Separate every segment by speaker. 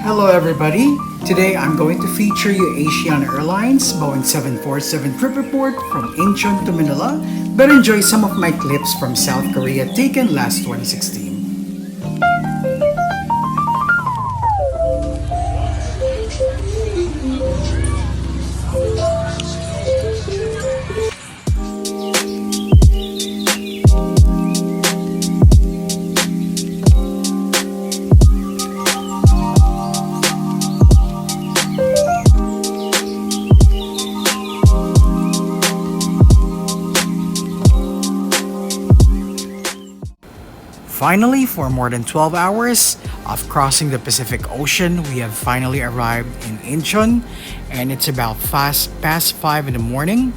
Speaker 1: Hello everybody! Today I'm going to feature you Asiana Airlines Boeing 747 trip report from Incheon to Manila, but enjoy some of my clips from South Korea taken last 2016. Finally, for more than 12 hours of crossing the Pacific Ocean, we have finally arrived in Incheon, and it's about past 5 in the morning.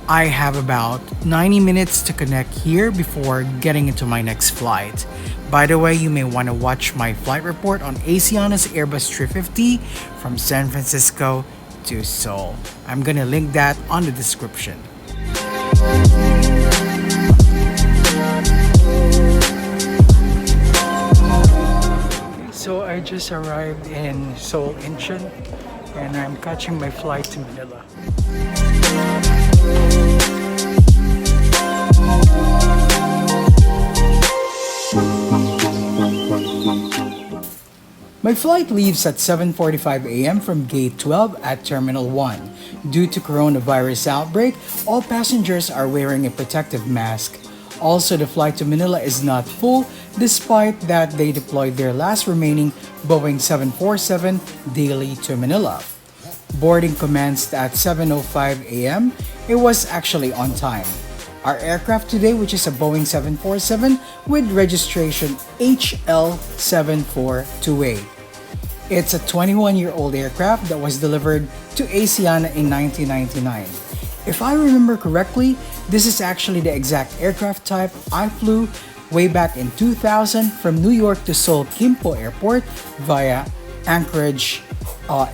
Speaker 1: I have about 90 minutes to connect here before getting into my next flight. By the way, you may want to watch my flight report on Asiana's Airbus 350 from San Francisco to Seoul. I'm gonna link that on the description. So I just arrived in Seoul, Incheon, and I'm catching my flight to Manila. My flight leaves at 7:45 a.m. from Gate 12 at Terminal 1. Due to coronavirus outbreak, all passengers are wearing a protective mask. Also, the flight to Manila is not full, despite that they deployed their last remaining Boeing 747 daily to Manila. Boarding commenced at 7:05 a.m. It was actually on time. Our aircraft today, which is a Boeing 747 with registration HL7428. It's a 21-year-old aircraft that was delivered to Asiana in 1999. If I remember correctly, this is actually the exact aircraft type I flew way back in 2000 from New York to Seoul Gimpo Airport via Anchorage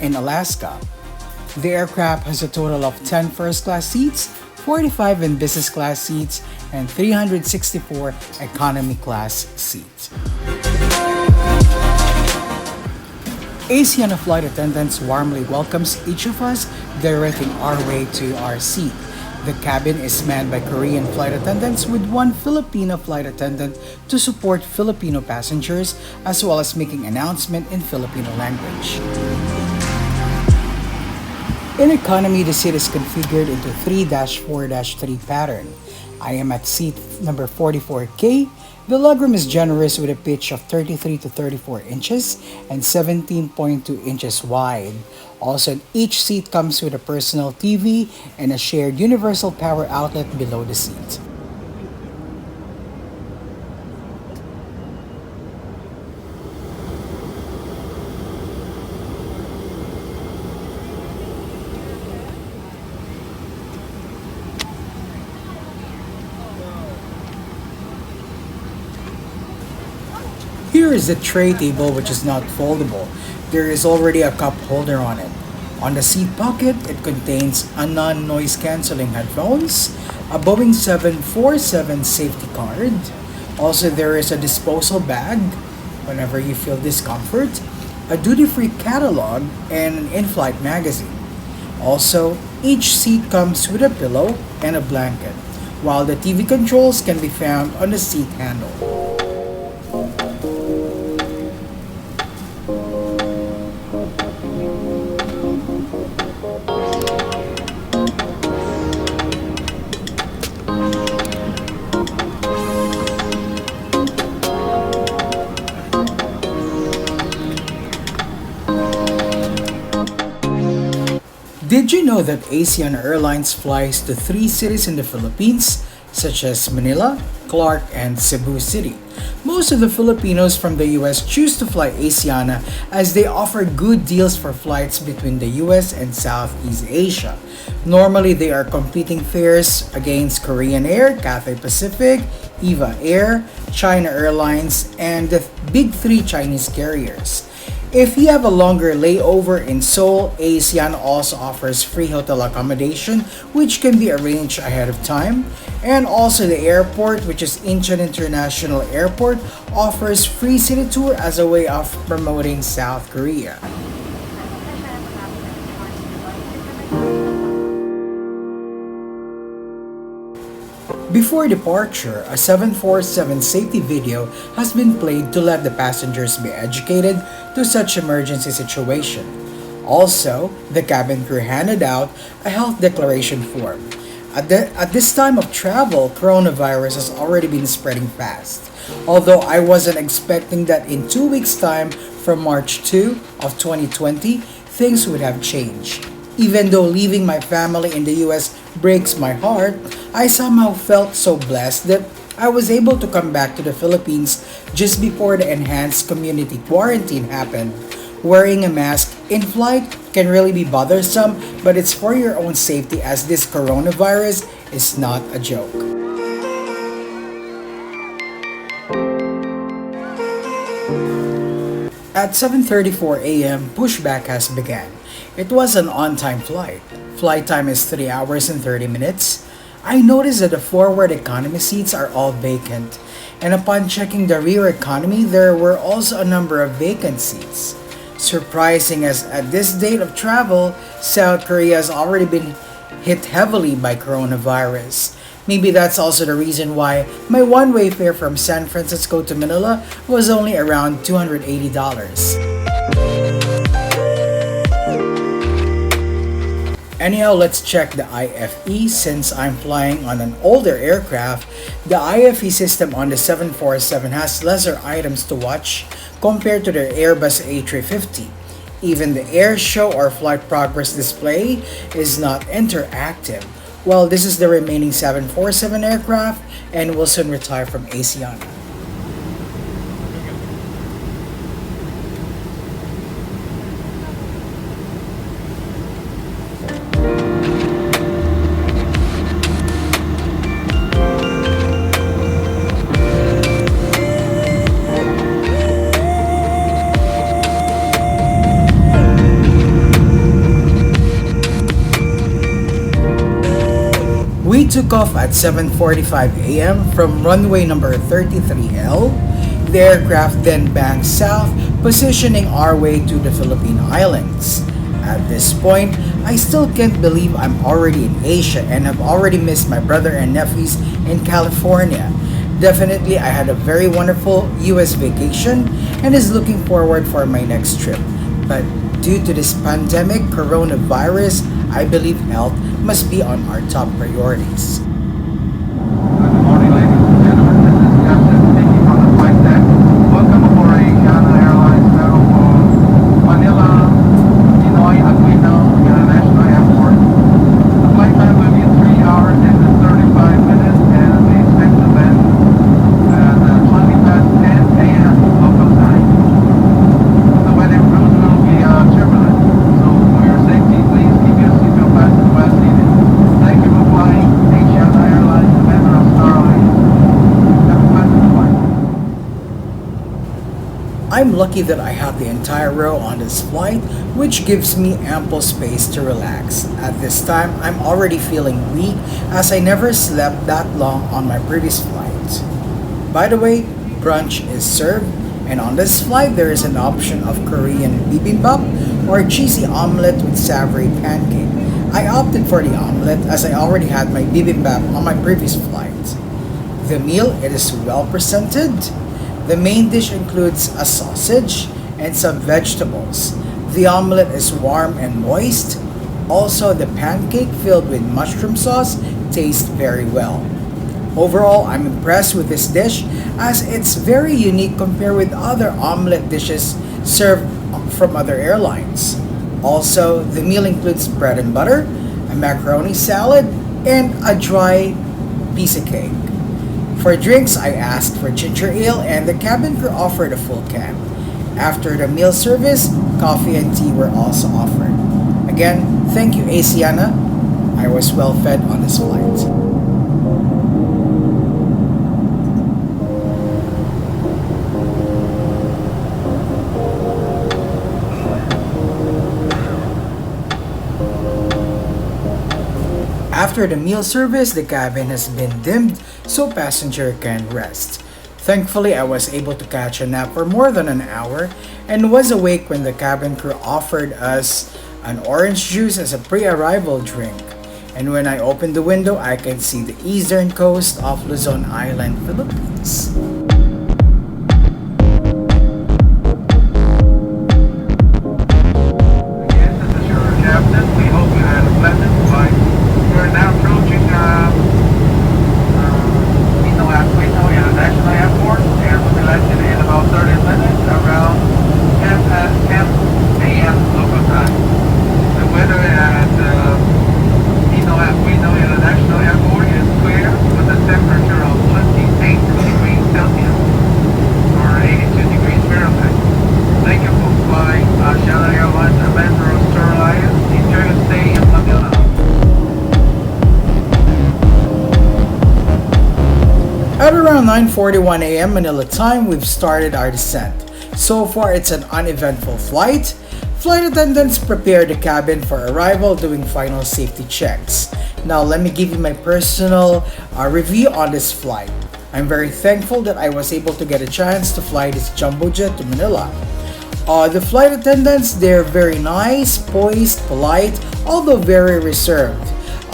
Speaker 1: in Alaska. The aircraft has a total of 10 first-class seats, 45 in business class seats, and 364 economy class seats. Asiana flight attendants warmly welcomes each of us, directing our way to our seat. The cabin is manned by Korean flight attendants with one Filipino flight attendant to support Filipino passengers, as well as making announcement in Filipino language. In economy, the seat is configured into 3-4-3 pattern. I am at seat number 44K. The legroom is generous with a pitch of 33 to 34 inches and 17.2 inches wide. Also, each seat comes with a personal TV and a shared universal power outlet below the seat. Here is the tray table, which is not foldable. There is already a cup holder on it. On the seat pocket, it contains a non-noise cancelling headphones, a Boeing 747 safety card. Also, there is a disposal bag whenever you feel discomfort, a duty-free catalog, and an in-flight magazine. Also, each seat comes with a pillow and a blanket, while the TV controls can be found on the seat handle. Did you know that Asiana Airlines flies to 3 cities in the Philippines, such as Manila, Clark, and Cebu City? Most of the Filipinos from the US choose to fly Asiana as they offer good deals for flights between the US and Southeast Asia. Normally, they are competing fares against Korean Air, Cathay Pacific, EVA Air, China Airlines, and the big 3 Chinese carriers. If you have a longer layover in Seoul, Asiana also offers free hotel accommodation, which can be arranged ahead of time. And also the airport, which is Incheon International Airport, offers free city tour as a way of promoting South Korea. Before departure, a 747 safety video has been played to let the passengers be educated to such emergency situation. Also, the cabin crew handed out a health declaration form. At this time of travel, coronavirus has already been spreading fast. Although I wasn't expecting that in 2 weeks' time from March 2 of 2020, things would have changed. Even though leaving my family in the US breaks my heart, I somehow felt so blessed that I was able to come back to the Philippines just before the enhanced community quarantine happened. Wearing a mask in flight can really be bothersome, but it's for your own safety as this coronavirus is not a joke. At 7:34 a.m., Pushback has begun. It was an on-time flight. Flight time is 3 hours and 30 minutes. I noticed that the forward economy seats are all vacant, and upon checking the rear economy, there were also a number of vacant seats. Surprising as at this date of travel, South Korea has already been hit heavily by coronavirus. Maybe that's also the reason why my one-way fare from San Francisco to Manila was only around $280. Anyhow, let's check the IFE since I'm flying on an older aircraft. The IFE system on the 747 has lesser items to watch compared to the Airbus A350. Even the air show or flight progress display is not interactive. Well, this is the remaining 747 aircraft and will soon retire from Asiana. We took off at 7:45 a.m. from runway number 33L. The aircraft then banked south, positioning our way to the Philippine Islands. At this point, I still can't believe I'm already in Asia and have already missed my brother and nephews in California. Definitely, I had a very wonderful US vacation and is looking forward for my next trip. But due to this pandemic coronavirus, I believe health must be on our top priorities.
Speaker 2: Good morning, ladies and gentlemen. This is Captain speaking from the flight deck. Welcome aboard Asiana Airlines Boeing, Manila, Hanoi, Aquino International Airport. The flight time will be 3 hours and 35 minutes, and we expect to land at 20 past 10 a.m. local time. The weather route will be turbulent, so for your safety, please keep your seatbelt fastened while seated. Thank you for flying Asiana Airlines, a member of Star Alliance. Have a pleasant flight.
Speaker 1: I'm lucky that I have the entire row on this flight, which gives me ample space to relax. At this time, I'm already feeling weak as I never slept that long on my previous flight. By the way, brunch is served, and on this flight there is an option of Korean bibimbap or cheesy omelette with savory pancake. I opted for the omelette as I already had my bibimbap on my previous flight. The meal, it is well presented. The main dish includes a sausage and some vegetables. The omelette is warm and moist. Also, the pancake filled with mushroom sauce tastes very well. Overall, I'm impressed with this dish as it's very unique compared with other omelette dishes served from other airlines. Also, the meal includes bread and butter, a macaroni salad, and a dry piece of cake. For drinks, I asked for ginger ale and the cabin crew offered a full can. After the meal service, coffee and tea were also offered. Again, thank you Asiana. I was well fed on this flight. After the meal service, the cabin has been dimmed so passenger can rest. Thankfully, I was able to catch a nap for more than an hour and was awake when the cabin crew offered us an orange juice as a pre-arrival drink. And when I opened the window, I can see the eastern coast of Luzon Island, Philippines.
Speaker 2: Again, this is your captain. We hope you had a pleasant flight. We're now approaching International Airport, and we'll be landing in about 30 minutes around 10 a.m. local time. The weather at International Airport is clear with a temperature of 28 degrees Celsius or 82 degrees Fahrenheit. Thank you for flying Asiana Airlines Adventurous Star Alliance. Enjoy your stay in Manila.
Speaker 1: At around 9:41 a.m. Manila time, we've started our descent. So far, it's an uneventful flight. Flight attendants prepare the cabin for arrival, doing final safety checks. Now, let me give you my personal review on this flight. I'm very thankful that I was able to get a chance to fly this jumbo jet to Manila. The flight attendants, they're very nice, poised, polite, although very reserved.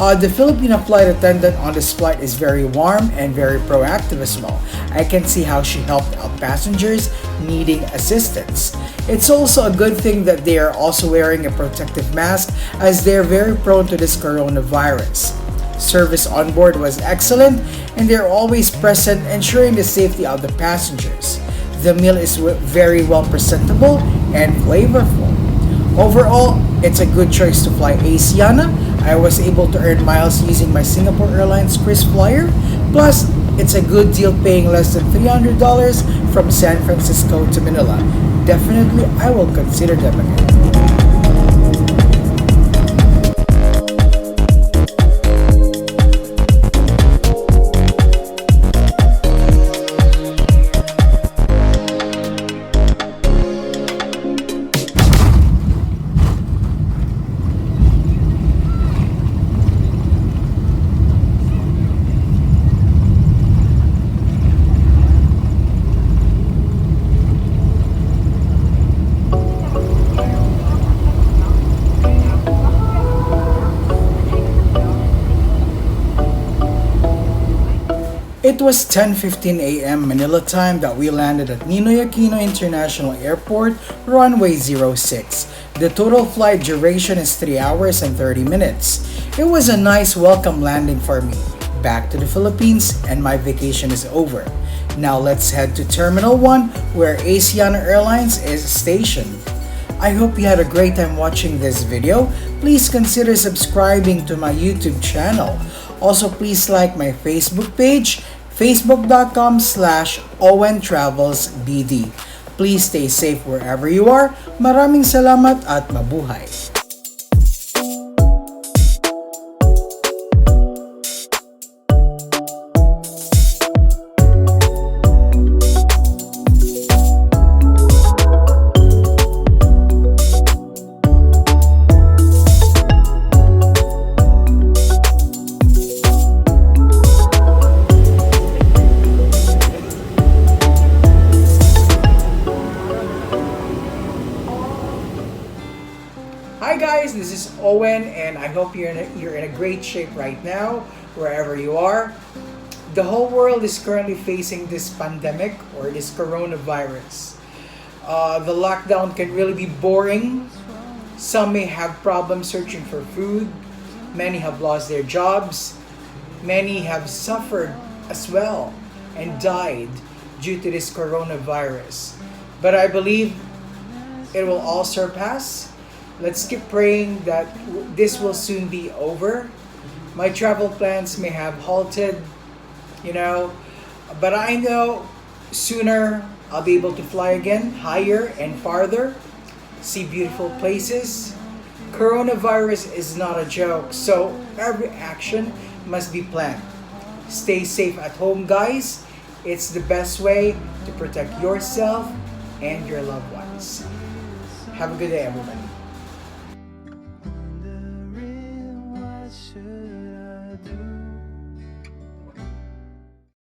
Speaker 1: The Filipino flight attendant on this flight is very warm and very proactive as well. I can see how she helped out passengers needing assistance. It's also a good thing that they are also wearing a protective mask as they're very prone to this coronavirus. Service on board was excellent and they're always present ensuring the safety of the passengers. The meal is very well presentable and flavorful. Overall, it's a good choice to fly Asiana. I was able to earn miles using my Singapore Airlines KrisFlyer. Plus, it's a good deal paying less than $300 from San Francisco to Manila. Definitely, I will consider them again. It was 10:15 a.m. Manila time that we landed at Ninoy Aquino International Airport, runway 06. The total flight duration is 3 hours and 30 minutes. It was a nice welcome landing for me. Back to the Philippines and my vacation is over. Now let's head to Terminal 1 where Asiana Airlines is stationed. I hope you had a great time watching this video. Please consider subscribing to my YouTube channel. Also, please like my Facebook page, facebook.com/OwenTravelsBD. Please stay safe wherever you are. Maraming salamat at mabuhay. Hi guys, this is Owen and I hope you're in a great shape right now, wherever you are. The whole world is currently facing this pandemic or this coronavirus. The lockdown can really be boring. Some may have problems searching for food. Many have lost their jobs. Many have suffered as well and died due to this coronavirus. But I believe it will all surpass. Let's keep praying that this will soon be over. My travel plans may have halted, but I know sooner I'll be able to fly again, higher and farther, see beautiful places. Coronavirus is not a joke, so every action must be planned. Stay safe at home, guys. It's the best way to protect yourself and your loved ones. Have a good day, everybody.